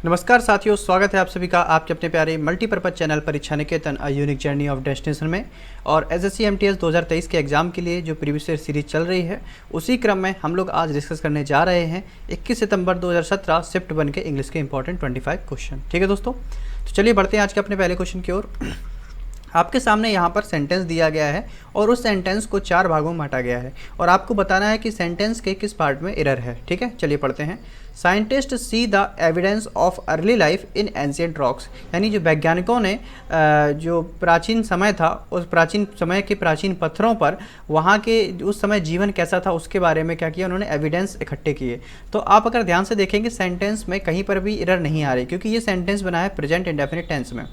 नमस्कार साथियों, स्वागत है आप सभी का आपके अपने प्यारे multipurpose channel Pariksha Niketan a unique journey of destination में। और एसएससी एमटीएस 2023 के एग्ज़ाम के लिए जो प्रीवियस ईयर सीरीज चल रही है, उसी क्रम में हम लोग आज डिस्कस करने जा रहे हैं 21 सितंबर 2017 शिफ्ट 1 के इंग्लिश के इंपॉर्टेंट 25 क्वेश्चन। ठीक है दोस्तों, तो चलिए बढ़ते हैं आज के अपने पहले क्वेश्चन की ओर। आपके सामने यहाँ पर सेंटेंस दिया गया है और उस सेंटेंस को 4 भागों में बांटा गया है और आपको बताना है कि सेंटेंस के किस पार्ट में एरर है। ठीक है, चलिए पढ़ते हैं। Scientist see the evidence of early life in ancient rocks, यानी जो वैज्ञानिकों ने जो प्राचीन समय था उस प्राचीन समय के प्राचीन पत्थरों पर वहाँ के उस समय जीवन कैसा था उसके बारे में क्या किया, उन्होंने एविडेंस इकट्ठे किए। तो आप अगर ध्यान से देखेंगे सेंटेंस में कहीं पर भी एरर नहीं आ रही, क्योंकि ये सेंटेंस बना है प्रेजेंट इंडेफिनिट टेंस में।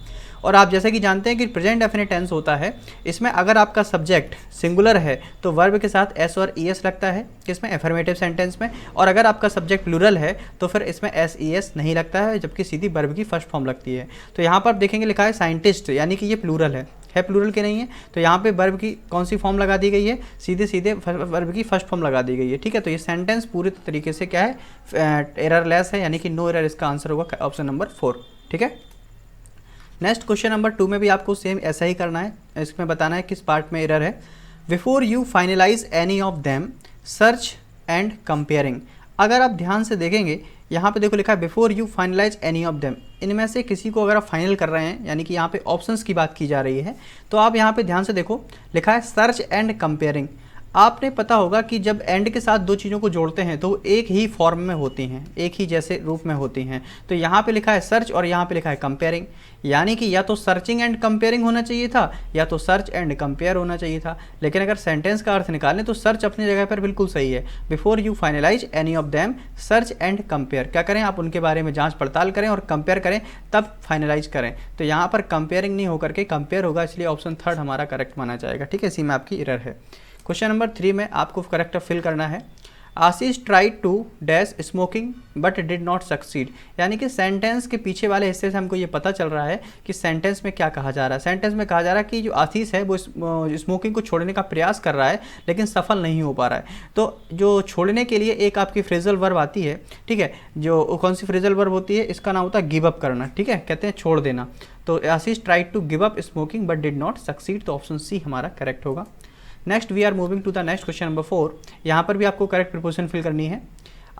और आप जैसे कि जानते हैं कि प्रेजेंट डेफिनेट टेंस होता है, इसमें अगर आपका सब्जेक्ट सिंगुलर है तो वर्ब के साथ एस और ई एस लगता है इसमें एफर्मेटिव सेंटेंस में, और अगर आपका सब्जेक्ट प्लूरल है तो फिर इसमें एस ई एस नहीं लगता है, जबकि सीधी वर्ब की फर्स्ट फॉर्म लगती है। तो यहाँ पर आप देखेंगे लिखा है साइंटिस्ट, यानी कि ये प्लूरल है प्लूरल के नहीं है, तो यहाँ पे वर्ब की कौन सी फॉर्म लगा दी गई है, सीधे वर्ब की फर्स्ट फॉर्म लगा दी गई है। ठीक है, तो ये सेंटेंस पूरी तरीके से क्या है, एररलेस है, यानी कि नो एरर इसका आंसर होगा ऑप्शन नंबर 4। ठीक है, नेक्स्ट क्वेश्चन नंबर 2 में भी आपको सेम ऐसा ही करना है, इसमें बताना है किस पार्ट में एरर है। Before you finalize any of them search and comparing. अगर आप ध्यान से देखेंगे यहाँ पे देखो लिखा है before you finalize any of them, इनमें से किसी को अगर आप फाइनल कर रहे हैं, यानी कि यहाँ पे ऑप्शंस की बात की जा रही है, तो आप यहाँ पे ध्यान से देखो लिखा है सर्च एंड कंपेयरिंग। आपने पता होगा कि जब एंड के साथ दो चीज़ों को जोड़ते हैं तो वो एक ही फॉर्म में होती हैं, एक ही जैसे रूप में होती हैं। तो यहाँ पे लिखा है सर्च और यहाँ पे लिखा है कंपेयरिंग, यानी कि या तो सर्चिंग एंड कंपेयरिंग होना चाहिए था या तो सर्च एंड कंपेयर होना चाहिए था। लेकिन अगर सेंटेंस का अर्थ निकालें तो सर्च अपनी जगह पर बिल्कुल सही है। Before you finalize any of them search and compare, क्या करें आप उनके बारे में जाँच पड़ताल करें और कंपेयर करें तब फाइनलाइज करें। तो यहाँ पर कंपेयरिंग नहीं होकर के कंपेयर होगा, इसलिए ऑप्शन 3 हमारा करेक्ट माना जाएगा। ठीक है, इसी में आपकी एरर है। क्वेश्चन नंबर 3 में आपको करेक्ट फिल करना है। Ashish tried to dash smoking but did not succeed, यानी कि सेंटेंस के पीछे वाले हिस्से से हमको ये पता चल रहा है कि सेंटेंस में क्या कहा जा रहा है। सेंटेंस में कहा जा रहा है कि जो आशीष है वो स्मोकिंग को छोड़ने का प्रयास कर रहा है लेकिन सफल नहीं हो पा रहा है। तो जो छोड़ने के लिए एक आपकी फ्रेजल वर्ब आती है, ठीक है, जो कौन सी फ्रेजल वर्ब होती है, इसका नाम होता है गिव अप करना। ठीक है, कहते हैं छोड़ देना। तो Ashish tried to give up smoking but did not succeed, तो ऑप्शन सी हमारा करेक्ट होगा। Next we are moving to the next question number 4। यहाँ पर भी आपको करेक्ट प्रीपोजिशन फिल करनी है।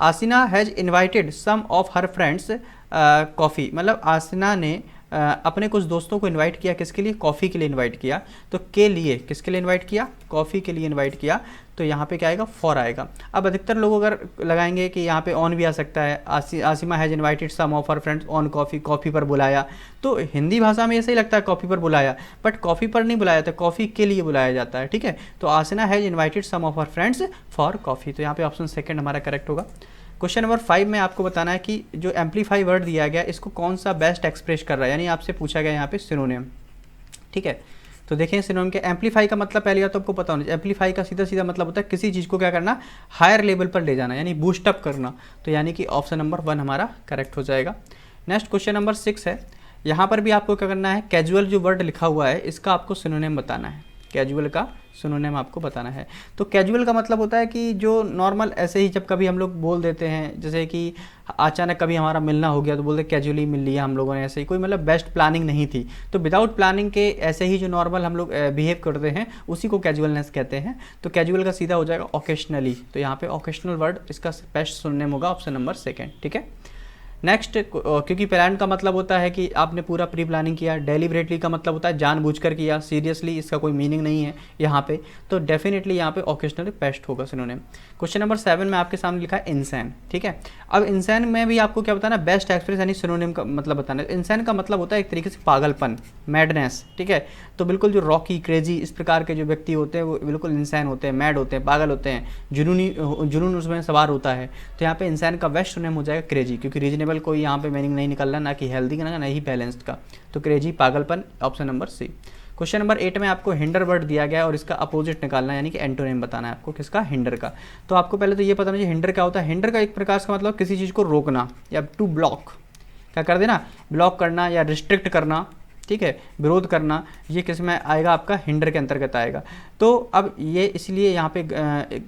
Asina has invited some of her friends coffee, मतलब आसिना ने अपने कुछ दोस्तों को इनवाइट किया, किसके लिए, कॉफ़ी के लिए इनवाइट किया। तो के लिए किसके लिए इनवाइट किया, कॉफ़ी के लिए इनवाइट किया, तो यहाँ पे क्या आएगा, फॉर आएगा। अब अधिकतर लोग अगर लगाएंगे कि यहाँ पे ऑन भी आ सकता है, Asima has invited some of her friends on coffee, coffee पर बुलाया। तो हिंदी भाषा में ऐसा ही लगता है कॉफ़ी पर बुलाया, बट कॉफ़ी पर नहीं बुलाया जाता, कॉफ़ी के लिए बुलाया जाता है। ठीक है, तो Asina has invited some of her friends for coffee, तो यहाँ पे ऑप्शन 2 हमारा करेक्ट होगा। क्वेश्चन नंबर 5 में आपको बताना है कि जो एम्पलीफाई वर्ड दिया गया इसको कौन सा बेस्ट एक्सप्रेस कर रहा है, यानी आपसे पूछा गया यहाँ पे सिनोनिम। ठीक है, तो देखें सिनोनिम के एम्पलीफाई का मतलब पहले तो आपको पता होना चाहिए। एम्पलीफाई का सीधा सीधा मतलब होता है किसी चीज़ को क्या करना, हायर लेवल पर ले जाना, यानी बूस्टअप करना। तो यानी कि ऑप्शन नंबर 1 हमारा करेक्ट हो जाएगा। नेक्स्ट क्वेश्चन नंबर 6 है। यहाँ पर भी आपको क्या करना है, कैजुअल जो वर्ड लिखा हुआ है इसका आपको सिनोनिम बताना है, कैजुअल का सिनोनिम आपको बताना है। तो कैजुअल का मतलब होता है कि जो नॉर्मल ऐसे ही जब कभी हम लोग बोल देते हैं, जैसे कि अचानक कभी हमारा मिलना हो गया तो बोलते कैजुअली मिल लिया हम लोगों ने, ऐसे ही कोई मतलब बेस्ट प्लानिंग नहीं थी। तो विदाउट प्लानिंग के ऐसे ही जो नॉर्मल हम लोग बिहेव करते हैं उसी को कैजुअलनेस कहते हैं। तो कैजुअल का सीधा हो जाएगा ओकेशनली, तो यहाँ पे ओकेशनल वर्ड इसका बेस्ट सिनोनिम होगा ऑप्शन नंबर 2। ठीक है, नेक्स्ट, क्योंकि प्लान का मतलब होता है कि आपने पूरा प्री प्लानिंग किया, डेलिबरेटली का मतलब होता है जानबूझकर किया, सीरियसली इसका कोई मीनिंग नहीं है यहाँ पे, तो डेफिनेटली यहाँ पे ओकेशनली बेस्ट होगा सिनोनिम। क्वेश्चन नंबर 7 में आपके सामने लिखा है इंसान। ठीक है, अब इंसान में भी आपको क्या बताना, बेस्ट एक्सप्रेस यानी सिनोनिम का मतलब बताना है। इंसान का मतलब होता है एक तरीके से पागलपन, मैडनेस। ठीक है, तो बिल्कुल जो रॉकी, क्रेजी इस प्रकार के जो व्यक्ति होते हैं वो बिल्कुल इंसान होते हैं, मैड होते हैं, पागल होते हैं, जुनून उसमें सवार होता है। तो यहाँ पे इंसान का बेस्ट सिनोनिम हो जाएगा क्रेजी, क्योंकि रीजनेबल कोई यहाँ पे मीनिंग नहीं निकलना, ना कि हेल्दी का ना ही बैलेंस्ड का। तो क्रेजी, पागलपन, option number C. Question number 8 में आपको हिंडर वर्ड दिया गया है और इसका अपोजिट निकालना है, यानी कि एंटोनिम बताना है आपको किसका, हिंडर का। तो आपको पहले तो ये पता नहीं हिंडर क्या होता है। हिंडर का एक प्रकार का मतलब किसी चीज़ को रोकना या टू ब्लॉक, क्या कर देना, ब्लॉक करना या रिस्ट्रिक्ट करना, ठीक है, विरोध करना, ये किस में आएगा, आपका हिंडर के अंतर्गत आएगा। तो अब ये इसलिए यहाँ पे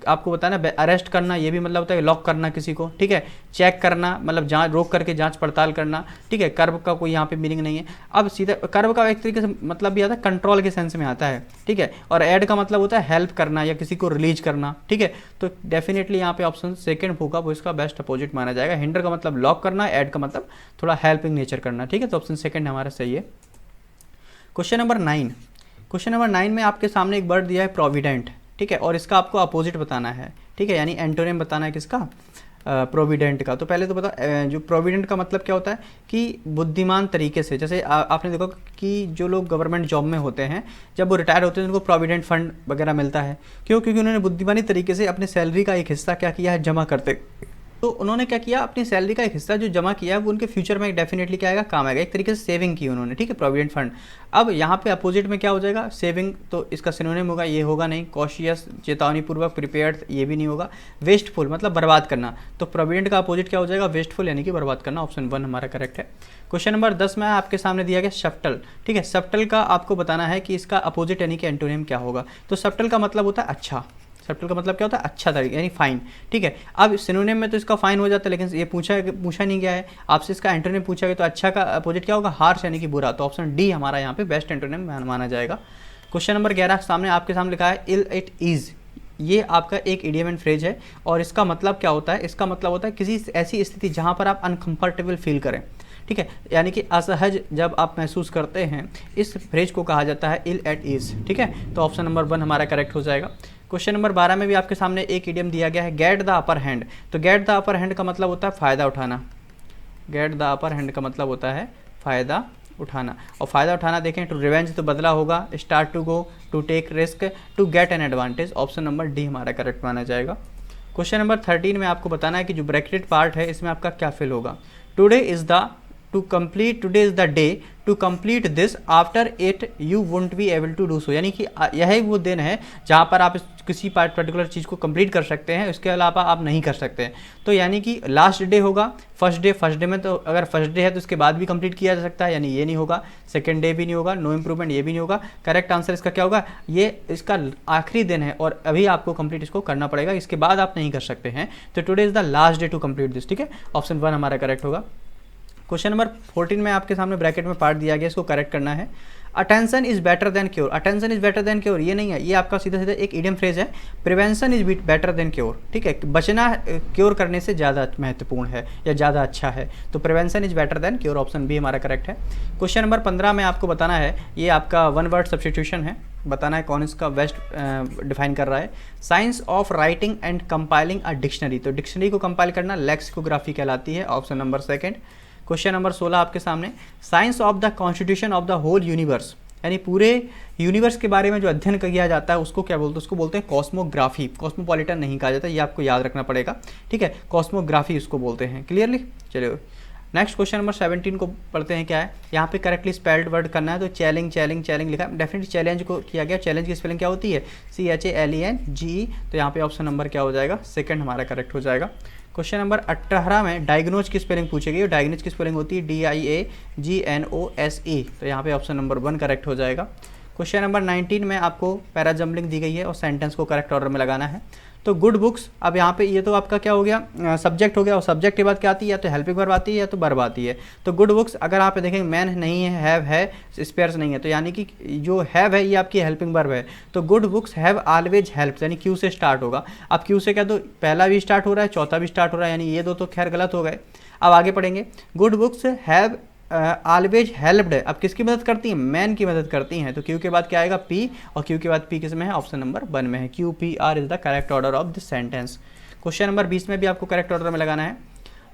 आपको बताना, अरेस्ट करना ये भी मतलब होता है लॉक करना किसी को, ठीक है, चेक करना मतलब जांच, रोक करके जांच पड़ताल करना, ठीक है। कर्व का कोई यहाँ पे मीनिंग नहीं है। अब सीधा कर्व का एक तरीके से मतलब भी आता है कंट्रोल के सेंस में आता है, ठीक है। और ऐड का मतलब होता है हेल्प करना या किसी को रिलीज करना, ठीक है। तो डेफिनेटली यहाँ पे ऑप्शन सेकंड होगा, वो इसका बेस्ट अपोजिट माना जाएगा। हिंडर का मतलब लॉक करना, ऐड का मतलब थोड़ा हेल्पिंग नेचर करना, ठीक है। तो ऑप्शन सेकंड हमारा सही है। क्वेश्चन नंबर 9, क्वेश्चन नंबर 9 में आपके सामने एक वर्ड दिया है प्रोविडेंट, ठीक है, और इसका आपको अपोजिट बताना है, ठीक है, यानी एंटोनिम बताना है किसका, प्रोविडेंट का। तो पहले तो बता, जो प्रोविडेंट का मतलब क्या होता है कि बुद्धिमान तरीके से, जैसे आपने देखा कि जो लोग गवर्नमेंट जॉब में होते हैं जब वो रिटायर होते हैं उनको प्रोविडेंट फंड वगैरह मिलता है, क्यों, क्योंकि उन्होंने बुद्धिमानी तरीके से अपने सैलरी का एक हिस्सा क्या किया है, जमा करते। तो उन्होंने क्या किया, अपनी सैलरी का एक हिस्सा जो जमा किया है वो उनके फ्यूचर में डेफिनेटली क्या आएगा, काम आएगा, एक तरीके से सेविंग की उन्होंने, ठीक है, प्रोविडेंट फंड। अब यहाँ पे अपोजिट में क्या हो जाएगा, सेविंग, तो इसका सिनोनिम होगा, ये होगा नहीं, कॉशियस चेतावनीपूर्वक, प्रिपेयर्ड ये भी नहीं होगा, वेस्टफुल मतलब बर्बाद करना। तो प्रोविडेंट का अपोजिट क्या हो जाएगा, वेस्टफुल यानी कि बर्बाद करना। ऑप्शन 1 हमारा करेक्ट है। क्वेश्चन नंबर 10 में आपके सामने दिया गया सब्टल, ठीक है। सब्टल का आपको बताना है कि इसका अपोजिट यानी कि एंटोनिम क्या होगा। तो सब्टल का मतलब होता है अच्छा, सब्टल का मतलब क्या होता है, अच्छा तरीका यानी फाइन, ठीक है। अब सिनोनिम में तो इसका फाइन हो जाता है, लेकिन ये पूछा नहीं गया है आपसे, इसका एंटोनिम पूछा गया, तो अच्छा का अपोजिट क्या होगा, हार्श यानी कि बुरा। तो ऑप्शन डी हमारा यहाँ पे बेस्ट एंटोनिम माना जाएगा। क्वेश्चन नंबर 11 सामने आपके सामने लिखा है इल इट इज़, ये आपका एक इडियम एंड फ्रेज है, और इसका मतलब क्या होता है, इसका मतलब होता है किसी ऐसी स्थिति जहाँ पर आप अनकंफर्टेबल फील करें, ठीक है, यानी कि असहज जब आप महसूस करते हैं, इस फ्रेज को कहा जाता है इल एट ईज, ठीक है। तो ऑप्शन नंबर 1 हमारा करेक्ट हो जाएगा। क्वेश्चन नंबर 12 में भी आपके सामने एक इडियम दिया गया है, गेट द अपर हैंड। तो गेट द अपर हैंड का मतलब होता है फ़ायदा उठाना, गेट द अपर हैंड का मतलब होता है फ़ायदा उठाना। और फ़ायदा उठाना देखें, टू रिवेंज तो बदला होगा, start to go, to take risk, to get an advantage. Option number D हमारा करेक्ट माना जाएगा। क्वेश्चन नंबर 13 में आपको बताना है कि जो ब्रैकेटेड पार्ट है इसमें आपका क्या फिल होगा। Today is the today is the day to complete this, after it you won't be able to do so, यानी कि यही वो दिन है जहाँ पर आप किसी पर्टिकुलर चीज़ को कंप्लीट कर सकते हैं, इसके अलावा आप नहीं कर सकते हैं। तो यानी कि लास्ट डे होगा, फर्स्ट डे में, तो अगर फर्स्ट डे है तो उसके बाद भी कंप्लीट किया जा सकता है, यानी ये नहीं होगा, सेकंड डे भी नहीं होगा, नो इम्प्रूवमेंट ये भी नहीं होगा। करेक्ट आंसर इसका क्या होगा, ये इसका आखिरी दिन है और अभी आपको कंप्लीट इसको करना पड़ेगा, इसके बाद आप नहीं कर सकते हैं। तो today is the last day to complete this, ठीक है। ऑप्शन 1 हमारा करेक्ट होगा। क्वेश्चन नंबर 14 में आपके सामने ब्रैकेट में पार्ट दिया गया, इसको करेक्ट करना है। Attention is better than cure, attention is better than cure ये नहीं है, ये आपका सीधा सीधा एक इडियम फ्रेज है। Prevention is better than cure, ठीक है, बचना क्योर करने से ज़्यादा महत्वपूर्ण है या ज़्यादा अच्छा है। तो prevention is better than cure, option B हमारा करेक्ट है। क्वेश्चन नंबर 15 में आपको बताना है, ये आपका 1 वर्ड सब्स्टिट्यूशन है, बताना है कौन इसका बेस्ट डिफाइन कर रहा है। Science of writing and compiling a dictionary, तो डिक्शनरी को कंपाइल करना लेक्सिकोग्राफी कहलाती है, ऑप्शन नंबर 2। क्वेश्चन नंबर 16 आपके सामने, science of the constitution of the whole universe, यानी पूरे यूनिवर्स के बारे में जो अध्ययन किया जाता है उसको क्या बोलते हैं, उसको बोलते हैं कॉस्मोग्राफी। कॉस्मोपॉलिटन नहीं कहा जाता, ये आपको याद रखना पड़ेगा, ठीक है, कॉस्मोग्राफी उसको बोलते हैं। क्लियरली, चलिए नेक्स्ट क्वेश्चन नंबर 17 को पढ़ते हैं। क्या है यहाँ पे करेक्टली स्पेल्ड वर्ड करना है, तो चैलेंज लिखा है, डेफिनेटली चैलेंज को किया गया। चैलेंज की स्पेलिंग क्या होती है, CHALENGE, तो यहाँ पे ऑप्शन नंबर क्या हो जाएगा, सेकंड हमारा करेक्ट हो जाएगा। क्वेश्चन नंबर 18 में डायग्नोज की स्पेलिंग पूछी गई, डायग्नोज की स्पेलिंग होती है DIAGNOSE, तो यहाँ पे ऑप्शन नंबर 1 करेक्ट हो जाएगा। क्वेश्चन नंबर 19 में आपको पैराजम्बलिंग दी गई है और सेंटेंस को करेक्ट ऑर्डर में लगाना है। तो गुड बुक्स, अब यहाँ पे ये तो आपका क्या हो गया, सब्जेक्ट हो गया, और सब्जेक्ट के बाद क्या आती है, या तो हेल्पिंग वर्ब आती है या तो वर्ब आती है। तो गुड बुक्स अगर आप देखेंगे मैन नहीं है, हैव है, स्पेयर्स नहीं है, तो यानी कि जो हैव है ये आपकी हेल्पिंग वर्ब है। तो good books have always helped, यानी क्यू से स्टार्ट होगा। अब क्यू से क्या, तो पहला भी स्टार्ट हो रहा है, चौथा भी स्टार्ट हो रहा है, यानी ये दो तो खैर गलत हो गए। अब आगे पढ़ेंगे, good books have always helped, अब किसकी मदद करती हैं, मैन की मदद करती हैं। तो क्यू के बाद क्या आएगा, पी, और क्यू के बाद पी किस में है, ऑप्शन नंबर 1 में है। QPR is the correct order of this sentence. Question number 20 में भी आपको करेक्ट ऑर्डर में लगाना है।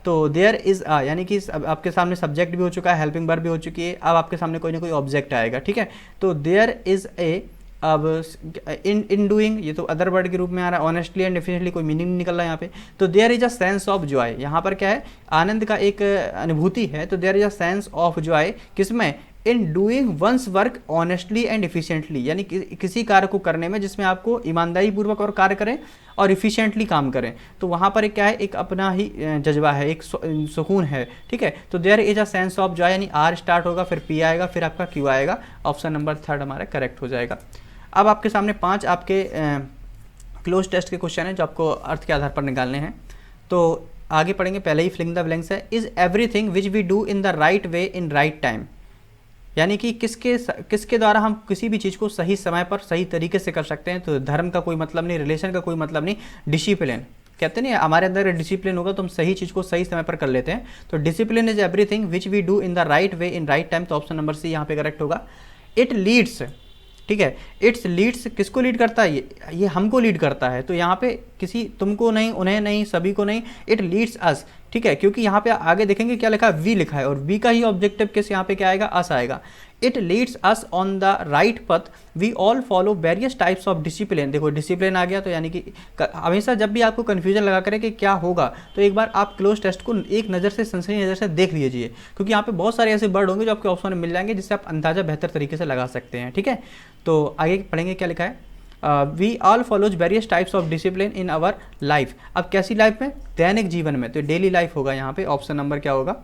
तो देयर इज अ, यानी कि आपके सामने सब्जेक्ट भी हो चुका है, हेल्पिंग वर्ब भी हो चुकी है, अब आपके सामने कोई ना कोई ऑब्जेक्ट आएगा, ठीक है। तो देयर इज ए, अब इन डूइंग ये तो अदर वर्ड के रूप में आ रहा है, ऑनेस्टली एंड डेफिनेटली कोई मीनिंग निकल रहा है यहाँ पे। तो there is a sense of joy, यहाँ पर क्या है, आनंद का एक अनुभूति है। तो there is a sense of joy किसमें, in doing one's work honestly and efficiently, यानी किसी कार्य को करने में जिसमें आपको ईमानदारी पूर्वक और कार्य करें और इफिशिएंटली काम करें। तो वहाँ पर एक क्या है, एक अपना ही जज्बा है, एक सुकून है, ठीक है। तो there is a sense of joy, यानी आर स्टार्ट होगा, फिर पी आएगा, फिर आपका क्यू आएगा। ऑप्शन नंबर 3 हमारा करेक्ट हो जाएगा। अब आपके सामने 5 आपके क्लोज टेस्ट के क्वेश्चन हैं जो आपको अर्थ के आधार पर निकालने हैं। तो आगे पढ़ेंगे, पहले ही फिलिंग द ब्लैंक्स है। Is everything which we do in the right way in right time, यानी कि किसके द्वारा हम किसी भी चीज़ को सही समय पर सही तरीके से कर सकते हैं। तो धर्म का कोई मतलब नहीं, रिलेशन का कोई मतलब नहीं, डिसिप्लिन कहते नहीं, हमारे अंदर डिसिप्लिन होगा तो हम सही चीज़ को सही समय पर कर लेते हैं। तो discipline is everything which we do in the right way in right time. तो ऑप्शन नंबर सी यहाँ पे करेक्ट होगा। इट लीड्स, ठीक है, इट्स लीड्स किसको लीड करता है, ये हमको लीड करता है। तो यहाँ पे किसी तुमको नहीं, उन्हें नहीं, सभी को नहीं, इट लीड्स अस, ठीक है, क्योंकि यहाँ पे आगे देखेंगे क्या लिखा है, वी लिखा है, और वी का ही ऑब्जेक्टिव किस यहाँ पे क्या आएगा, अस आएगा। It leads us on the right path, we all follow various types of discipline. देखो डिसिप्लिन आ गया, तो यानी कि हमेशा जब भी आपको कन्फ्यूजन लगा करें कि क्या होगा, तो एक बार आप क्लोज टेस्ट को एक नज़र से, सनसनी नज़र से देख लीजिए, क्योंकि यहाँ पे बहुत सारे ऐसे वर्ड होंगे जो आपके ऑप्शन में मिल जाएंगे जिससे आप अंदाजा बेहतर तरीके से लगा सकते हैं, ठीक है। तो आगे पढ़ेंगे क्या लिखा है, we all follows various types of discipline in our life. अब कैसी लाइफ में, दैनिक जीवन में, तो डेली लाइफ होगा यहाँ पे। ऑप्शन नंबर क्या होगा,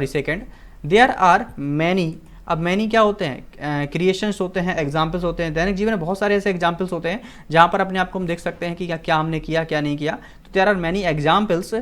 सेकेंड। देयर आर मैनी, अब मैनी क्या होते हैं, क्रिएशंस होते हैं, एग्जाम्पल्स होते हैं। दैनिक जीवन में बहुत सारे ऐसे एग्जाम्पल्स होते हैं जहाँ पर अपने आप को हम देख सकते हैं कि क्या हमने किया, क्या नहीं किया। तो there are many examples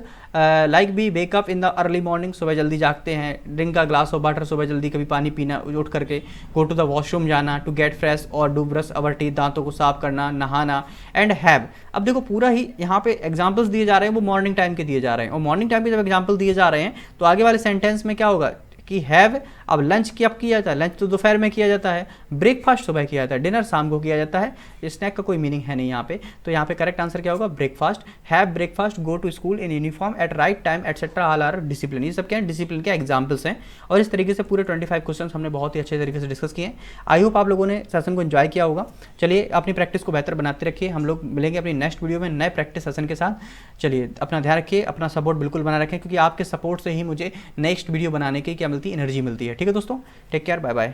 like we wake up in the early morning, सुबह जल्दी जागते हैं, ड्रिंक का ग्लास ऑफ वाटर, सुबह जल्दी कभी पानी पीना उठ करके, गो टू द वॉशरूम जाना, टू गेट फ्रेश और डू ब्रश अवर टीथ, दांतों को साफ करना, नहाना, एंड हैव। अब देखो पूरा ही यहाँ पे एग्जाम्पल्स दिए जा रहे हैं वो मॉर्निंग टाइम के दिए जा रहे हैं, और मॉर्निंग टाइम के जब एग्जाम्पल दिए जा रहे हैं तो आगे वाले सेंटेंस में क्या होगा कि हैव। अब लंच कब किया जाता है, लंच तो दोपहर में किया जाता है, ब्रेकफास्ट सुबह किया जाता है, डिनर शाम को किया जाता है। स्नैक का कोई मीनिंग है नहीं यहाँ पे, तो यहाँ पे करेक्ट आंसर क्या होगा, breakfast. Have breakfast, go to school in uniform at right time et cetera, all are discipline. ये सब क्या है, डिसिप्लिन के एग्जाम्पल्स हैं। और इस तरीके से पूरे 25 क्वेश्चन हमने बहुत ही अच्छे तरीके से डिस्कस किए हैं। आई होप आप लोगों ने सेशन को एंजॉय किया होगा। चलिए अपनी प्रैक्टिस को बेहतर बनाते रखिए, हम लोग मिलेंगे अपनी नेक्स्ट वीडियो में नए प्रैक्टिस सेशन के साथ। चलिए अपना ध्यान रखिए, अपना सपोर्ट बिल्कुल बना रखें, क्योंकि आपके सपोर्ट से ही मुझे नेक्स्ट वीडियो बनाने की क्या मिलती है, एनर्जी मिलती है। ठीक है दोस्तों, टेक केयर, बाय बाय।